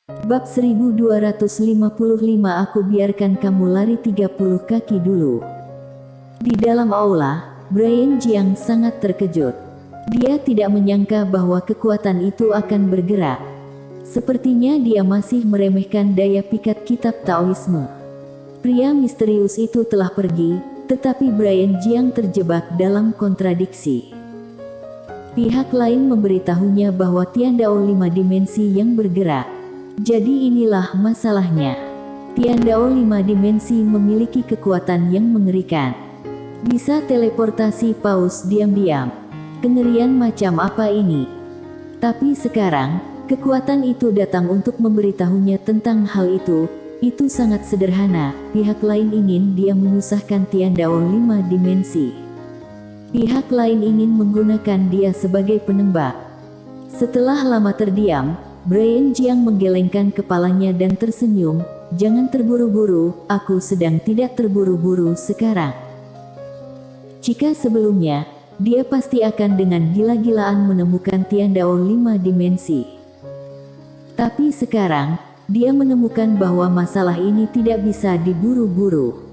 Bab 1255. Aku biarkan kamu lari 30 kaki dulu. Di dalam aula, Brian Jiang sangat terkejut. Dia tidak menyangka bahwa kekuatan itu akan bergerak. Sepertinya dia masih meremehkan daya pikat kitab Taoisme. Pria misterius itu telah pergi, tetapi Brian Jiang terjebak dalam kontradiksi. Pihak lain memberitahunya bahwa Tian Dao 5 dimensi yang bergerak. Jadi inilah masalahnya. Tian Dao 5 dimensi memiliki kekuatan yang mengerikan. Bisa teleportasi paus diam-diam. Kengerian macam apa ini? Tapi sekarang, kekuatan itu datang untuk memberitahunya tentang hal itu. Itu sangat sederhana. Pihak lain ingin dia menyusahkan Tian Dao 5 dimensi. Pihak lain ingin menggunakan dia sebagai penembak. Setelah lama terdiam, Brian Jiang menggelengkan kepalanya dan tersenyum. Jangan terburu-buru, aku sedang tidak terburu-buru sekarang. Jika sebelumnya, dia pasti akan dengan gila-gilaan menemukan Tian Dao 5 dimensi. Tapi sekarang, dia menemukan bahwa masalah ini tidak bisa diburu-buru.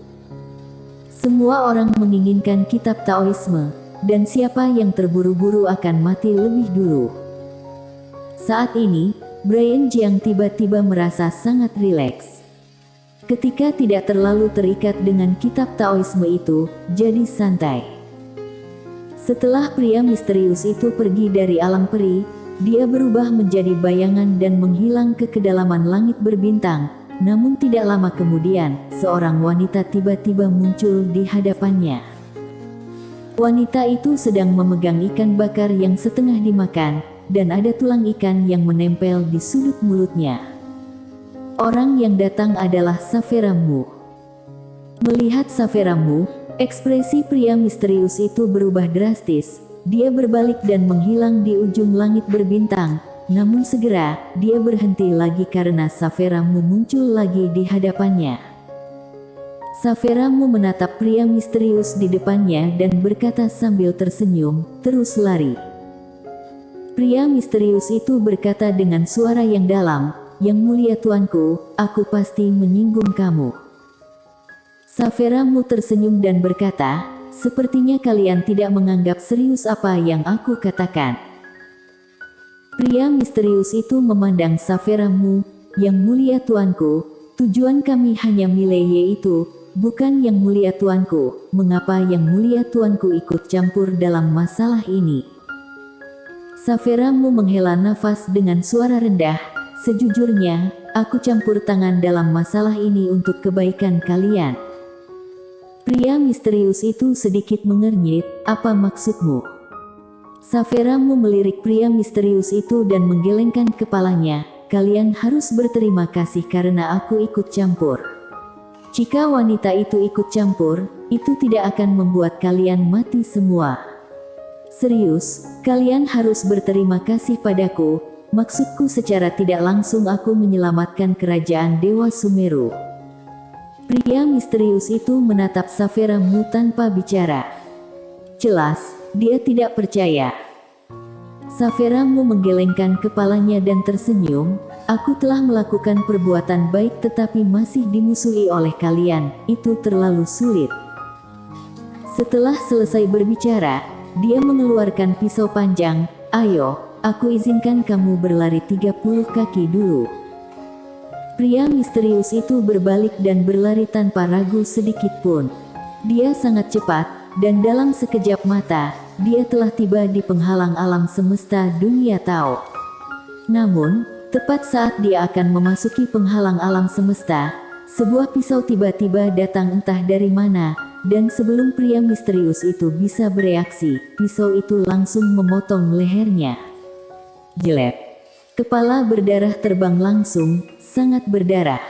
Semua orang menginginkan kitab Taoisme, dan siapa yang terburu-buru akan mati lebih dulu. Saat ini, Brian Jiang tiba-tiba merasa sangat rileks. Ketika tidak terlalu terikat dengan kitab Taoisme itu, jadi santai. Setelah pria misterius itu pergi dari alam peri, dia berubah menjadi bayangan dan menghilang ke kedalaman langit berbintang. Namun tidak lama kemudian, seorang wanita tiba-tiba muncul di hadapannya. Wanita itu sedang memegang ikan bakar yang setengah dimakan, dan ada tulang ikan yang menempel di sudut mulutnya. Orang yang datang adalah Saphira Mu. Melihat Saphira Mu, ekspresi pria misterius itu berubah drastis. Dia berbalik dan menghilang di ujung langit berbintang. Namun segera, dia berhenti lagi karena Saphira Mu muncul lagi di hadapannya. Saphira Mu menatap pria misterius di depannya dan berkata sambil tersenyum, "Terus lari." Pria misterius itu berkata dengan suara yang dalam, "Yang mulia tuanku, aku pasti menyinggung kamu." Saphira Mu tersenyum dan berkata, "Sepertinya kalian tidak menganggap serius apa yang aku katakan." Pria misterius itu memandang Saphira Mu, "Yang mulia tuanku, tujuan kami hanya milih yaitu, bukan yang mulia tuanku. Mengapa yang mulia tuanku ikut campur dalam masalah ini?" Saphira Mu menghela nafas dengan suara rendah, "Sejujurnya, aku campur tangan dalam masalah ini untuk kebaikan kalian." Pria misterius itu sedikit mengernyit, "Apa maksudmu?" Saphira Mu melirik pria misterius itu dan menggelengkan kepalanya, "Kalian harus berterima kasih karena aku ikut campur. Jika wanita itu ikut campur, itu tidak akan membuat kalian mati semua. Serius, kalian harus berterima kasih padaku. Maksudku secara tidak langsung aku menyelamatkan kerajaan Dewa Sumeru." Pria misterius itu menatap Saphira Mu tanpa bicara. Jelas, dia tidak percaya. Saphira Mu menggelengkan kepalanya dan tersenyum, "Aku telah melakukan perbuatan baik tetapi masih dimusuhi oleh kalian, itu terlalu sulit." Setelah selesai berbicara, dia mengeluarkan pisau panjang, "Ayo, aku izinkan kamu berlari 30 kaki dulu." Pria misterius itu berbalik dan berlari tanpa ragu sedikit pun. Dia sangat cepat, dan dalam sekejap mata, dia telah tiba di penghalang alam semesta dunia Tao. Namun, tepat saat dia akan memasuki penghalang alam semesta, sebuah pisau tiba-tiba datang entah dari mana, dan sebelum pria misterius itu bisa bereaksi, pisau itu langsung memotong lehernya. Jelek. Kepala berdarah terbang langsung, sangat berdarah.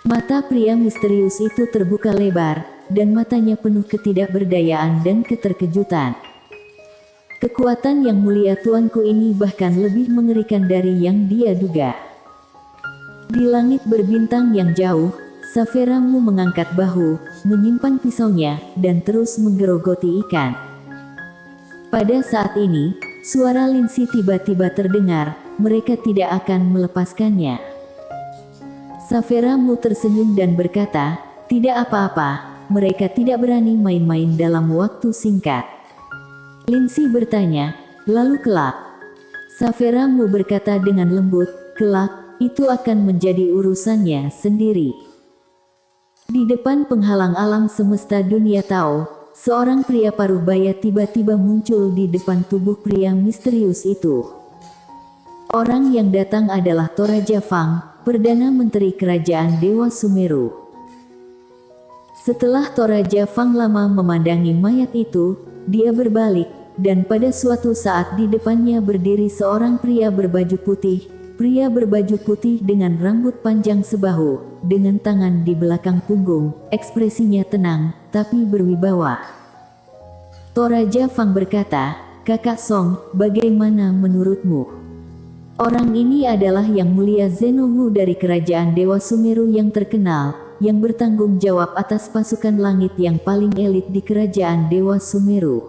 Mata pria misterius itu terbuka lebar, dan matanya penuh ketidakberdayaan dan keterkejutan. Kekuatan yang mulia tuanku ini bahkan lebih mengerikan dari yang dia duga. Di langit berbintang yang jauh, Saphira Mu mengangkat bahu, menyimpan pisaunya, dan terus menggerogoti ikan. Pada saat ini, suara Lindsay tiba-tiba terdengar, "Mereka tidak akan melepaskannya." Saveramu tersenyum dan berkata, "Tidak apa-apa, mereka tidak berani main-main dalam waktu singkat." Lindsay bertanya, "Lalu kelak?" Saveramu berkata dengan lembut, "Kelak, itu akan menjadi urusannya sendiri." Di depan penghalang alam semesta dunia Tao, seorang pria paruh baya tiba-tiba muncul di depan tubuh pria misterius itu. Orang yang datang adalah Toraja Fang, Perdana Menteri Kerajaan Dewa Sumeru. Setelah Toraja Fang lama memandangi mayat itu, dia berbalik, dan pada suatu saat di depannya berdiri seorang pria berbaju putih. Pria berbaju putih dengan rambut panjang sebahu, dengan tangan di belakang punggung, ekspresinya tenang, tapi berwibawa. Toraja Fang berkata, "Kakak Song, bagaimana menurutmu?" Orang ini adalah Yang Mulia Zeno Wu dari Kerajaan Dewa Sumeru yang terkenal, yang bertanggung jawab atas pasukan langit yang paling elit di Kerajaan Dewa Sumeru.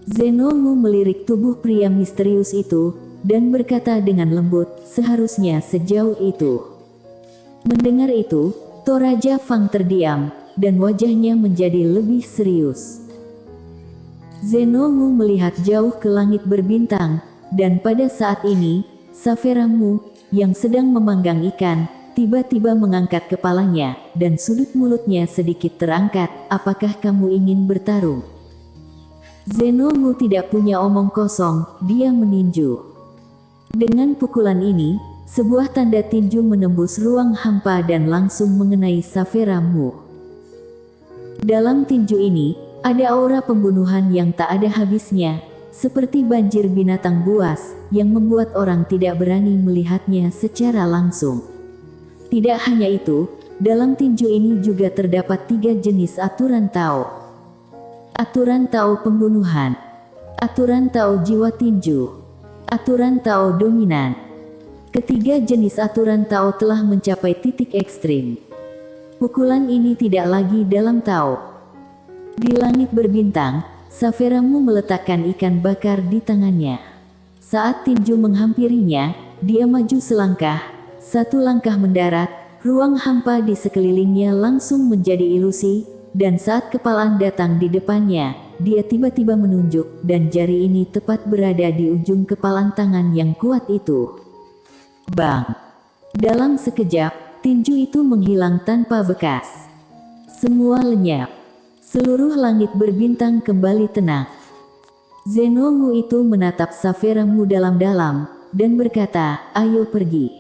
Zeno Wu melirik tubuh pria misterius itu, dan berkata dengan lembut, "Seharusnya sejauh itu." Mendengar itu, Toraja Fang terdiam, dan wajahnya menjadi lebih serius. Zeno Wu melihat jauh ke langit berbintang, dan pada saat ini, Saveramu, yang sedang memanggang ikan, tiba-tiba mengangkat kepalanya, dan sudut mulutnya sedikit terangkat. "Apakah kamu ingin bertarung?" Zeno Wu tidak punya omong kosong, dia meninju. Dengan pukulan ini, sebuah tanda tinju menembus ruang hampa dan langsung mengenai Saveramu. Dalam tinju ini, ada aura pembunuhan yang tak ada habisnya, seperti banjir binatang buas, yang membuat orang tidak berani melihatnya secara langsung. Tidak hanya itu, dalam tinju ini juga terdapat 3 jenis aturan Tao. Aturan Tao pembunuhan, aturan Tao jiwa tinju, aturan Tao dominan. Ketiga jenis aturan Tao telah mencapai titik ekstrim. Pukulan ini tidak lagi dalam Tao. Di langit berbintang, Saveramu meletakkan ikan bakar di tangannya. Saat tinju menghampirinya, dia maju selangkah, 1 langkah mendarat, ruang hampa di sekelilingnya langsung menjadi ilusi, dan saat kepalaan datang di depannya, dia tiba-tiba menunjuk, dan jari ini tepat berada di ujung kepalan tangan yang kuat itu. Bang! Dalam sekejap, tinju itu menghilang tanpa bekas. Semua lenyap. Seluruh langit berbintang kembali tenang. Zeno Wu itu menatap Saveramu dalam-dalam, dan berkata, "Ayo pergi."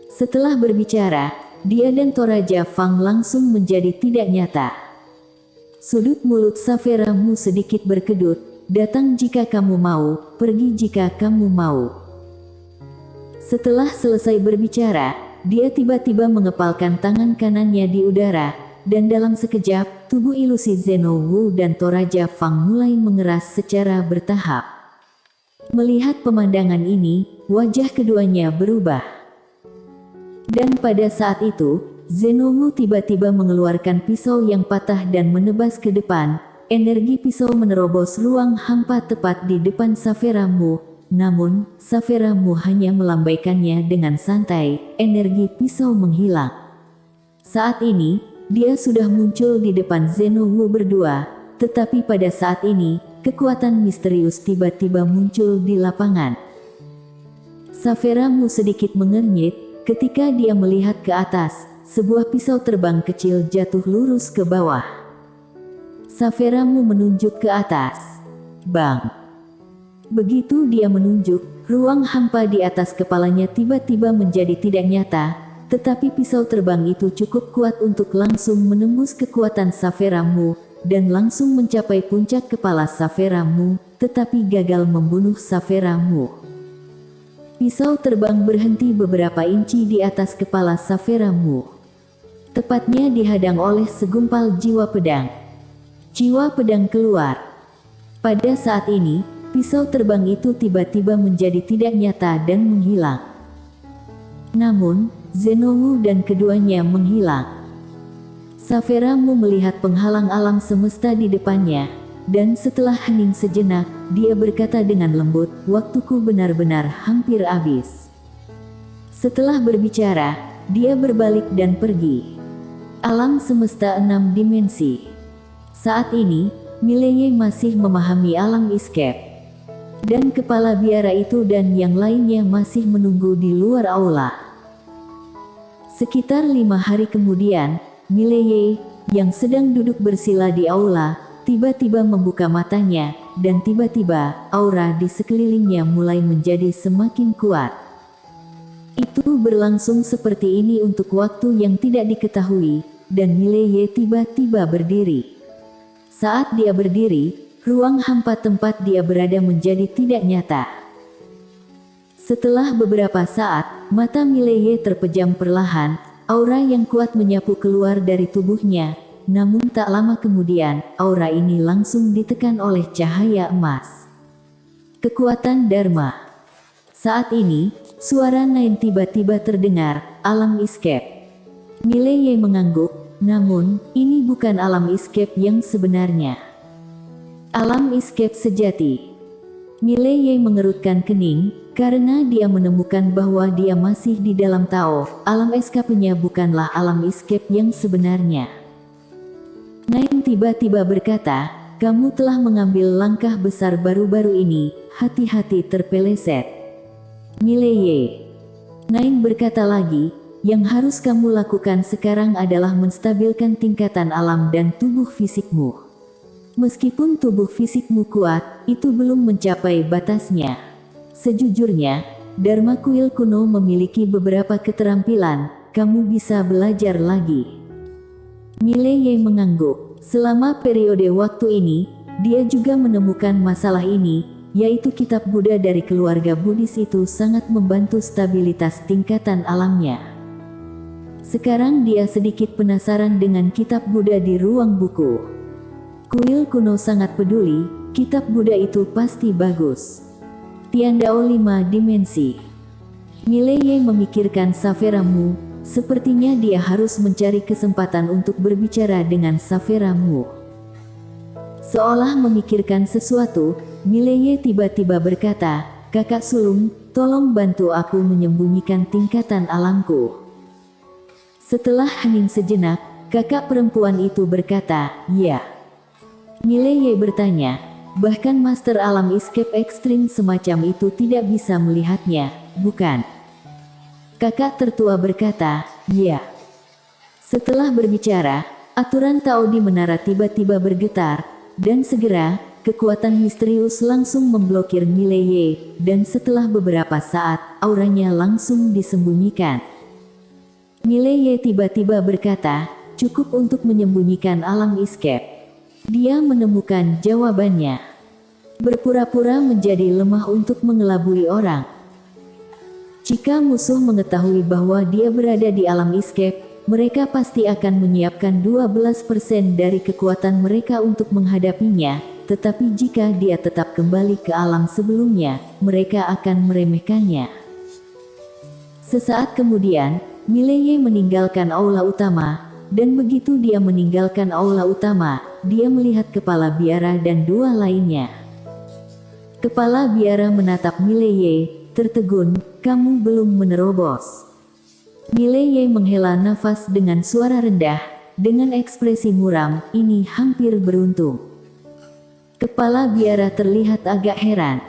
Setelah berbicara, dia dan Toraja Fang langsung menjadi tidak nyata. Sudut mulut Saveramu sedikit berkedut, "Datang jika kamu mau, pergi jika kamu mau." Setelah selesai berbicara, dia tiba-tiba mengepalkan tangan kanannya di udara, dan dalam sekejap, tubuh ilusi Zeno Wu dan Toraja Fang mulai mengeras secara bertahap. Melihat pemandangan ini, wajah keduanya berubah. Dan pada saat itu, Zeno Wu tiba-tiba mengeluarkan pisau yang patah dan menebas ke depan. Energi pisau menerobos ruang hampa tepat di depan Saveramu. Namun, Saveramu hanya melambaikannya dengan santai. Energi pisau menghilang. Saat ini, dia sudah muncul di depan Zeno Wu berdua. Tetapi pada saat ini, kekuatan misterius tiba-tiba muncul di lapangan. Saveramu sedikit mengernyit ketika dia melihat ke atas. Sebuah pisau terbang kecil jatuh lurus ke bawah. Saveramu menunjuk ke atas. Bang! Begitu dia menunjuk, ruang hampa di atas kepalanya tiba-tiba menjadi tidak nyata, tetapi pisau terbang itu cukup kuat untuk langsung menembus kekuatan Saveramu, dan langsung mencapai puncak kepala Saveramu, tetapi gagal membunuh Saveramu. Pisau terbang berhenti beberapa inci di atas kepala Saveramu. Tepatnya dihadang oleh segumpal jiwa pedang. Jiwa pedang keluar. Pada saat ini, pisau terbang itu tiba-tiba menjadi tidak nyata dan menghilang. Namun, Zeno Wu dan keduanya menghilang. Saveramu melihat penghalang alam semesta di depannya, dan setelah hening sejenak, dia berkata dengan lembut, "Waktuku benar-benar hampir habis." Setelah berbicara, dia berbalik dan pergi. Alam semesta 6 dimensi. Saat ini, Mileye masih memahami alam escape. Dan kepala biara itu dan yang lainnya masih menunggu di luar aula. Sekitar 5 hari kemudian, Mileye, yang sedang duduk bersila di aula, tiba-tiba membuka matanya, dan tiba-tiba, aura di sekelilingnya mulai menjadi semakin kuat. Itu berlangsung seperti ini untuk waktu yang tidak diketahui, dan Mileye tiba-tiba berdiri. Saat dia berdiri, ruang hampa tempat dia berada menjadi tidak nyata. Setelah beberapa saat, mata Mileye terpejam perlahan, aura yang kuat menyapu keluar dari tubuhnya, namun tak lama kemudian, aura ini langsung ditekan oleh cahaya emas. Kekuatan Dharma. Saat ini, suara Nain tiba-tiba terdengar, alam escape. Mileye mengangguk, namun, ini bukan alam escape yang sebenarnya. Alam escape sejati. Mileye mengerutkan kening, karena dia menemukan bahwa dia masih di dalam Tao. Alam escape-nya bukanlah alam escape yang sebenarnya. Nain tiba-tiba berkata, kamu telah mengambil langkah besar baru-baru ini, hati-hati terpeleset. Mileye. Nain berkata lagi, yang harus kamu lakukan sekarang adalah menstabilkan tingkatan alam dan tubuh fisikmu. Meskipun tubuh fisikmu kuat, itu belum mencapai batasnya. Sejujurnya, Dharma Kuil kuno memiliki beberapa keterampilan, kamu bisa belajar lagi. Mileye mengangguk. Selama periode waktu ini, dia juga menemukan masalah ini, yaitu kitab Buddha dari keluarga Buddhis itu sangat membantu stabilitas tingkatan alamnya. Sekarang dia sedikit penasaran dengan kitab Buddha di ruang buku. Kuil kuno sangat peduli, kitab Buddha itu pasti bagus. Tiandao 5 dimensi. Mileye memikirkan Savera Mu, sepertinya dia harus mencari kesempatan untuk berbicara dengan Savera Mu. Seolah memikirkan sesuatu, Mileye tiba-tiba berkata, Kakak sulung, tolong bantu aku menyembunyikan tingkatan alamku. Setelah hening sejenak, kakak perempuan itu berkata, ya. Mileye bertanya, bahkan master alam escape ekstrim semacam itu tidak bisa melihatnya, bukan? Kakak tertua berkata, ya. Setelah berbicara, aturan Tao di menara tiba-tiba bergetar, dan segera, kekuatan misterius langsung memblokir Mileye, dan setelah beberapa saat, auranya langsung disembunyikan. Mileye tiba-tiba berkata, cukup untuk menyembunyikan alam escape. Dia menemukan jawabannya. Berpura-pura menjadi lemah untuk mengelabui orang. Jika musuh mengetahui bahwa dia berada di alam escape, mereka pasti akan menyiapkan 12% dari kekuatan mereka untuk menghadapinya, tetapi jika dia tetap kembali ke alam sebelumnya, mereka akan meremehkannya. Sesaat kemudian, Mileye meninggalkan aula utama, dan begitu dia meninggalkan aula utama, dia melihat kepala biara dan 2 lainnya. Kepala biara menatap Mileye, tertegun, kamu belum menerobos. Mileye menghela nafas dengan suara rendah, dengan ekspresi muram, ini hampir beruntung. Kepala biara terlihat agak heran.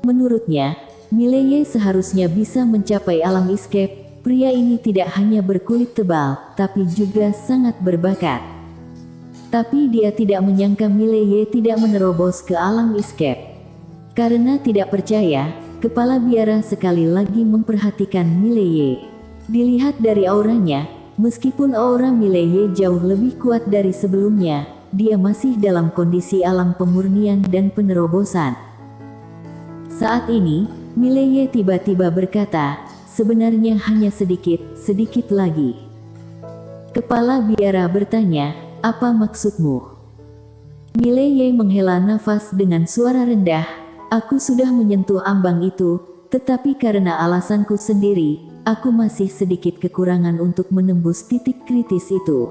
Menurutnya, Mileye seharusnya bisa mencapai alam escape. Pria ini tidak hanya berkulit tebal, tapi juga sangat berbakat. Tapi dia tidak menyangka Mileye tidak menerobos ke alam escape. Karena tidak percaya, kepala biara sekali lagi memperhatikan Mileye. Dilihat dari auranya, meskipun aura Mileye jauh lebih kuat dari sebelumnya, dia masih dalam kondisi alam pemurnian dan penerobosan. Saat ini, Mileye tiba-tiba berkata, sebenarnya hanya sedikit lagi. Kepala biara bertanya, apa maksudmu? Mileye menghela nafas dengan suara rendah, aku sudah menyentuh ambang itu, tetapi karena alasanku sendiri, aku masih sedikit kekurangan untuk menembus titik kritis itu.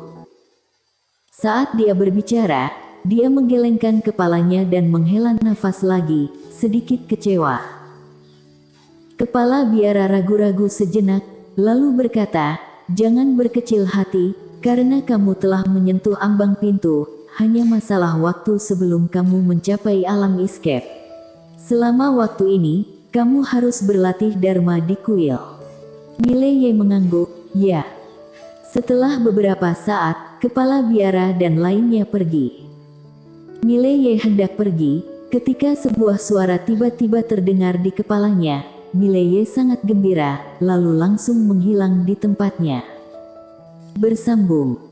Saat dia berbicara, dia menggelengkan kepalanya dan menghela nafas lagi, sedikit kecewa. Kepala biara ragu-ragu sejenak, lalu berkata, "Jangan berkecil hati, karena kamu telah menyentuh ambang pintu, hanya masalah waktu sebelum kamu mencapai alam escape. Selama waktu ini, kamu harus berlatih Dharma di kuil." Mileye mengangguk, "Ya." Setelah beberapa saat, kepala biara dan lainnya pergi. Mileye hendak pergi, ketika sebuah suara tiba-tiba terdengar di kepalanya. Mileye sangat gembira, lalu langsung menghilang di tempatnya. Bersambung.